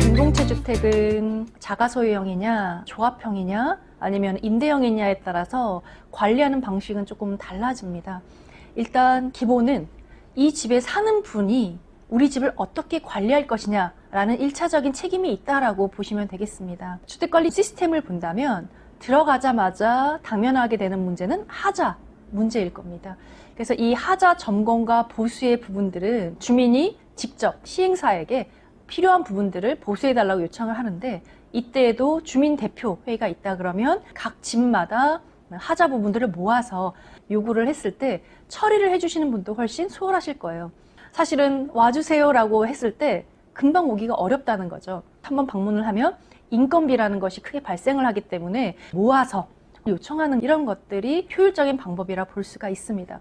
공동체 주택은 자가소유형이냐, 조합형이냐, 아니면 임대형이냐에 따라서 관리하는 방식은 조금 달라집니다. 일단 기본은 이 집에 사는 분이 우리 집을 어떻게 관리할 것이냐라는 1차적인 책임이 있다라고 보시면 되겠습니다. 주택관리 시스템을 본다면 들어가자마자 당면하게 되는 문제는 하자 문제일 겁니다. 그래서 이 하자 점검과 보수의 부분들은 주민이 직접 시행사에게 필요한 부분들을 보수해달라고 요청을 하는데, 이때에도 주민대표회의가 있다 그러면 각 집마다 하자 부분들을 모아서 요구를 했을 때 처리를 해주시는 분도 훨씬 수월하실 거예요. 사실은 와주세요 라고 했을 때 금방 오기가 어렵다는 거죠. 한번 방문을 하면 인건비라는 것이 크게 발생을 하기 때문에 모아서 요청하는 이런 것들이 효율적인 방법이라 볼 수가 있습니다.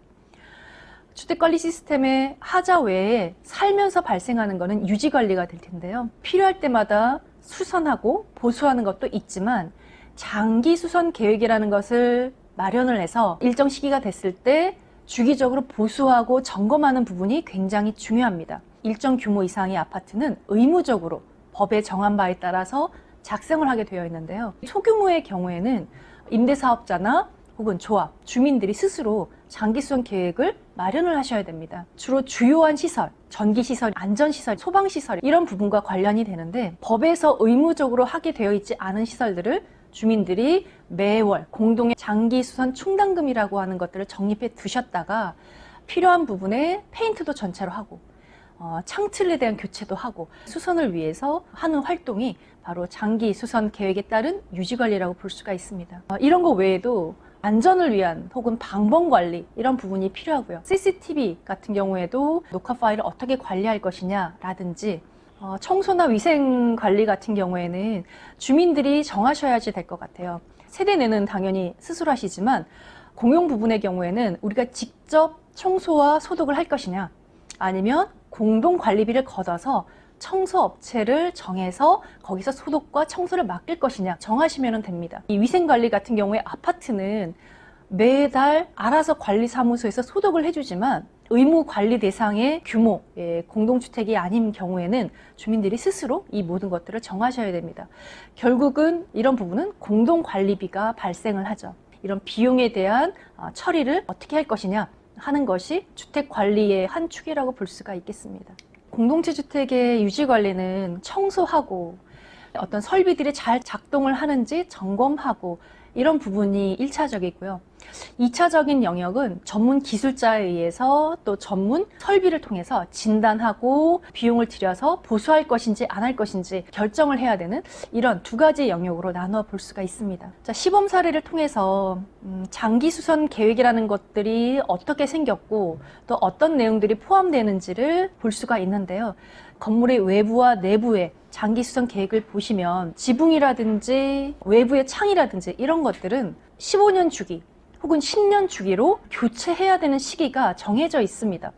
주택관리 시스템의 하자 외에 살면서 발생하는 것은 유지관리가 될 텐데요. 필요할 때마다 수선하고 보수하는 것도 있지만 장기 수선 계획이라는 것을 마련을 해서 일정 시기가 됐을 때 주기적으로 보수하고 점검하는 부분이 굉장히 중요합니다. 일정 규모 이상의 아파트는 의무적으로 법에 정한 바에 따라서 작성을 하게 되어 있는데요. 소규모의 경우에는 임대사업자나 혹은 조합, 주민들이 스스로 장기수선 계획을 마련을 하셔야 됩니다. 주로 주요한 시설, 전기시설, 안전시설, 소방시설 이런 부분과 관련이 되는데, 법에서 의무적으로 하게 되어 있지 않은 시설들을 주민들이 매월 공동의 장기수선 충당금이라고 하는 것들을 적립해 두셨다가 필요한 부분에 페인트도 전체로 하고 창틀에 대한 교체도 하고 수선을 위해서 하는 활동이 바로 장기 수선 계획에 따른 유지관리라고 볼 수가 있습니다. 이런 거 외에도 안전을 위한 혹은 방범 관리 이런 부분이 필요하고요. CCTV 같은 경우에도 녹화 파일을 어떻게 관리할 것이냐 라든지 청소나 위생 관리 같은 경우에는 주민들이 정하셔야지 될 것 같아요. 세대 내는 당연히 스스로 하시지만 공용 부분의 경우에는 우리가 직접 청소와 소독을 할 것이냐, 아니면 공동 관리비를 걷어서 청소업체를 정해서 거기서 소독과 청소를 맡길 것이냐 정하시면 됩니다. 이 위생관리 같은 경우에 아파트는 매달 알아서 관리사무소에서 소독을 해주지만 의무 관리 대상의 규모, 공동주택이 아닌 경우에는 주민들이 스스로 이 모든 것들을 정하셔야 됩니다. 결국은 이런 부분은 공동관리비가 발생을 하죠. 이런 비용에 대한 처리를 어떻게 할 것이냐 하는 것이 주택관리의 한 축이라고 볼 수가 있겠습니다. 공동체 주택의 유지관리는 청소하고 어떤 설비들이 잘 작동을 하는지 점검하고 이런 부분이 1차적이고요. 2차적인 영역은 전문 기술자에 의해서 또 전문 설비를 통해서 진단하고 비용을 들여서 보수할 것인지 안 할 것인지 결정을 해야 되는 이런 두 가지 영역으로 나누어 볼 수가 있습니다. 자, 시범 사례를 통해서 장기 수선 계획이라는 것들이 어떻게 생겼고 또 어떤 내용들이 포함되는지를 볼 수가 있는데요. 건물의 외부와 내부에 장기 수선 계획을 보시면 지붕이라든지 외부의 창이라든지 이런 것들은 15년 주기 혹은 10년 주기로 교체해야 되는 시기가 정해져 있습니다.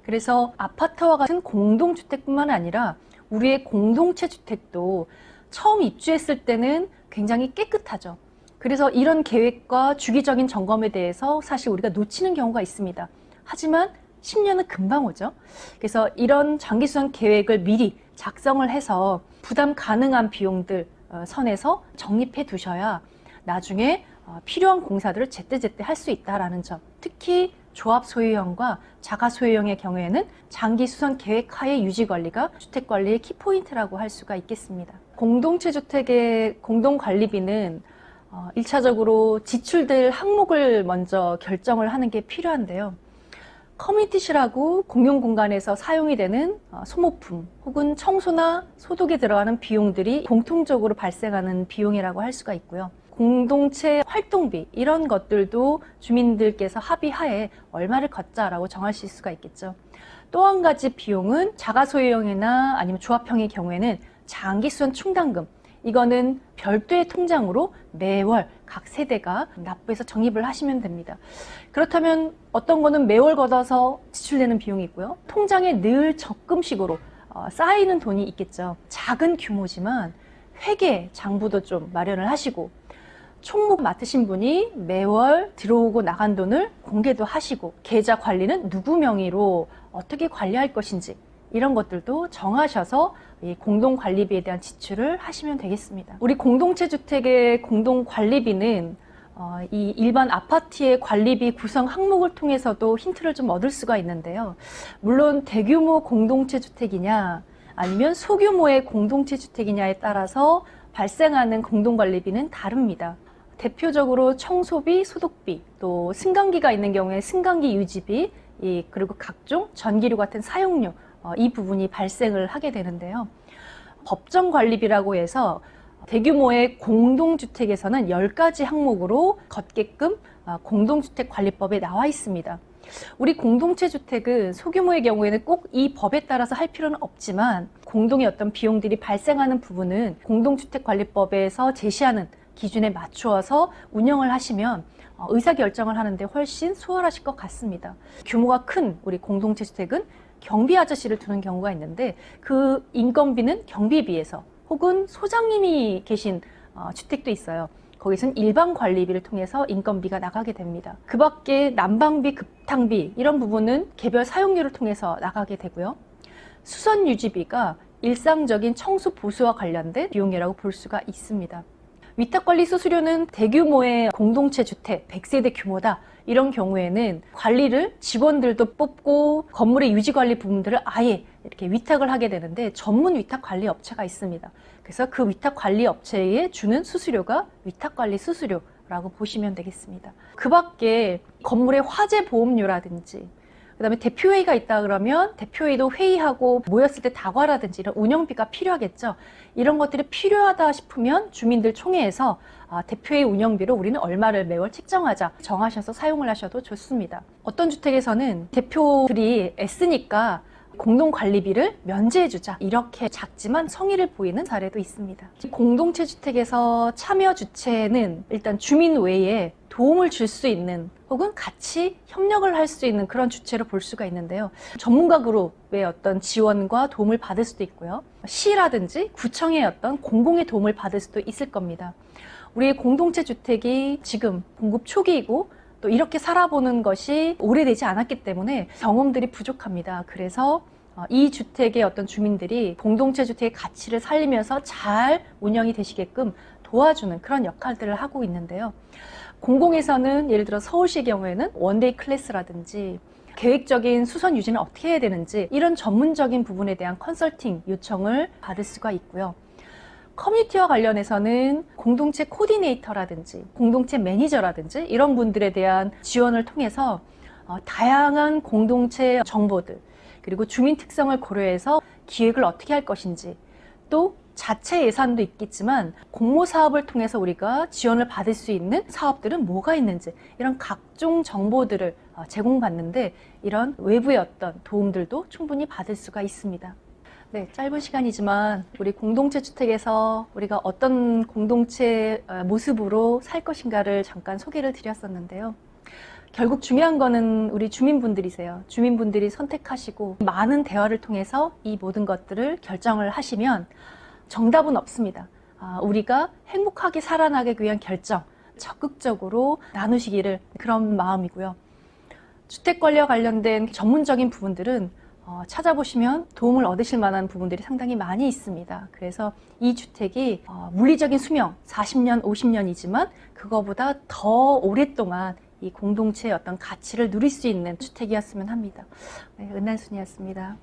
그래서 아파트와 같은 공동주택뿐만 아니라 우리의 공동체 주택도 처음 입주했을 때는 굉장히 깨끗하죠. 그래서 이런 계획과 주기적인 점검에 대해서 사실 우리가 놓치는 경우가 있습니다. 하지만 10년은 금방 오죠. 그래서 이런 장기수선 계획을 미리 작성을 해서 부담 가능한 비용들 선에서 적립해 두셔야 나중에 필요한 공사들을 제때제때 할 수 있다는 점, 특히 조합 소유형과 자가 소유형의 경우에는 장기 수선 계획 하에 유지관리가 주택관리의 키포인트라고 할 수가 있겠습니다. 공동체 주택의 공동관리비는 1차적으로 지출될 항목을 먼저 결정을 하는 게 필요한데요. 커뮤니티실하고 공용공간에서 사용이 되는 소모품 혹은 청소나 소독에 들어가는 비용들이 공통적으로 발생하는 비용이라고 할 수가 있고요. 공동체 활동비 이런 것들도 주민들께서 합의하에 얼마를 걷자라고 정하실 수가 있겠죠. 또 한 가지 비용은 자가소유형이나 아니면 조합형의 경우에는 장기수선 충당금, 이거는 별도의 통장으로 매월 각 세대가 납부해서 적립을 하시면 됩니다. 그렇다면 어떤 거는 매월 걷어서 지출되는 비용이 있고요. 통장에 늘 적금식으로 쌓이는 돈이 있겠죠. 작은 규모지만 회계 장부도 좀 마련을 하시고 총무 맡으신 분이 매월 들어오고 나간 돈을 공개도 하시고 계좌 관리는 누구 명의로 어떻게 관리할 것인지 이런 것들도 정하셔서 이 공동관리비에 대한 지출을 하시면 되겠습니다. 우리 공동체 주택의 공동관리비는 이 일반 아파트의 관리비 구성 항목을 통해서도 힌트를 좀 얻을 수가 있는데요. 물론 대규모 공동체 주택이냐 아니면 소규모의 공동체 주택이냐에 따라서 발생하는 공동관리비는 다릅니다. 대표적으로 청소비, 소독비, 또 승강기가 있는 경우에 승강기 유지비, 그리고 각종 전기료 같은 사용료, 이 부분이 발생을 하게 되는데요. 법정관리비라고 해서 대규모의 공동주택에서는 10가지 항목으로 걷게끔 공동주택관리법에 나와 있습니다. 우리 공동체 주택은 소규모의 경우에는 꼭 이 법에 따라서 할 필요는 없지만 공동의 어떤 비용들이 발생하는 부분은 공동주택관리법에서 제시하는 기준에 맞추어서 운영을 하시면 의사결정을 하는데 훨씬 수월하실 것 같습니다. 규모가 큰 우리 공동체 주택은 경비 아저씨를 두는 경우가 있는데 그 인건비는 경비비에서 혹은 소장님이 계신 주택도 있어요. 거기서는 일반 관리비를 통해서 인건비가 나가게 됩니다. 그 밖에 난방비, 급탕비 이런 부분은 개별 사용료를 통해서 나가게 되고요. 수선 유지비가 일상적인 청소 보수와 관련된 비용이라고 볼 수가 있습니다. 위탁관리 수수료는 대규모의 공동체 주택, 100세대 규모다 이런 경우에는 관리를 직원들도 뽑고 건물의 유지관리 부분들을 아예 이렇게 위탁을 하게 되는데 전문 위탁관리 업체가 있습니다. 그래서 그 위탁관리 업체에 주는 수수료가 위탁관리 수수료라고 보시면 되겠습니다. 그 밖에 건물의 화재 보험료라든지 그 다음에 대표회의가 있다 그러면 대표회의도 회의하고 모였을 때 다과라든지 이런 운영비가 필요하겠죠. 이런 것들이 필요하다 싶으면 주민들 총회에서 대표회의 운영비로 우리는 얼마를 매월 책정하자 정하셔서 사용을 하셔도 좋습니다. 어떤 주택에서는 대표들이 애쓰니까 공동관리비를 면제해주자 이렇게 작지만 성의를 보이는 사례도 있습니다. 공동체 주택에서 참여 주체는 일단 주민 외에 도움을 줄 수 있는 혹은 같이 협력을 할 수 있는 그런 주체로 볼 수가 있는데요. 전문가 그룹의 어떤 지원과 도움을 받을 수도 있고요. 시라든지 구청의 어떤 공공의 도움을 받을 수도 있을 겁니다. 우리의 공동체 주택이 지금 공급 초기이고 또 이렇게 살아보는 것이 오래되지 않았기 때문에 경험들이 부족합니다. 그래서 이 주택의 어떤 주민들이 공동체 주택의 가치를 살리면서 잘 운영이 되시게끔 도와주는 그런 역할들을 하고 있는데요. 공공에서는 예를 들어 서울시의 경우에는 원데이 클래스라든지 계획적인 수선 유지는 어떻게 해야 되는지 이런 전문적인 부분에 대한 컨설팅 요청을 받을 수가 있고요. 커뮤니티와 관련해서는 공동체 코디네이터라든지 공동체 매니저라든지 이런 분들에 대한 지원을 통해서 다양한 공동체 정보들 그리고 주민 특성을 고려해서 기획을 어떻게 할 것인지 또 자체 예산도 있겠지만 공모 사업을 통해서 우리가 지원을 받을 수 있는 사업들은 뭐가 있는지 이런 각종 정보들을 제공받는데 이런 외부의 어떤 도움들도 충분히 받을 수가 있습니다. 네, 짧은 시간이지만 우리 공동체 주택에서 우리가 어떤 공동체 모습으로 살 것인가를 잠깐 소개를 드렸었는데요. 결국 중요한 거는 우리 주민분들이세요. 주민분들이 선택하시고 많은 대화를 통해서 이 모든 것들을 결정을 하시면 정답은 없습니다. 우리가 행복하게 살아나기 위한 결정 적극적으로 나누시기를 그런 마음이고요. 주택관리와 관련된 전문적인 부분들은 찾아보시면 도움을 얻으실 만한 부분들이 상당히 많이 있습니다. 그래서 이 주택이 물리적인 수명 40년, 50년이지만 그거보다 더 오랫동안 이 공동체의 어떤 가치를 누릴 수 있는 주택이었으면 합니다. 네, 은난순이었습니다.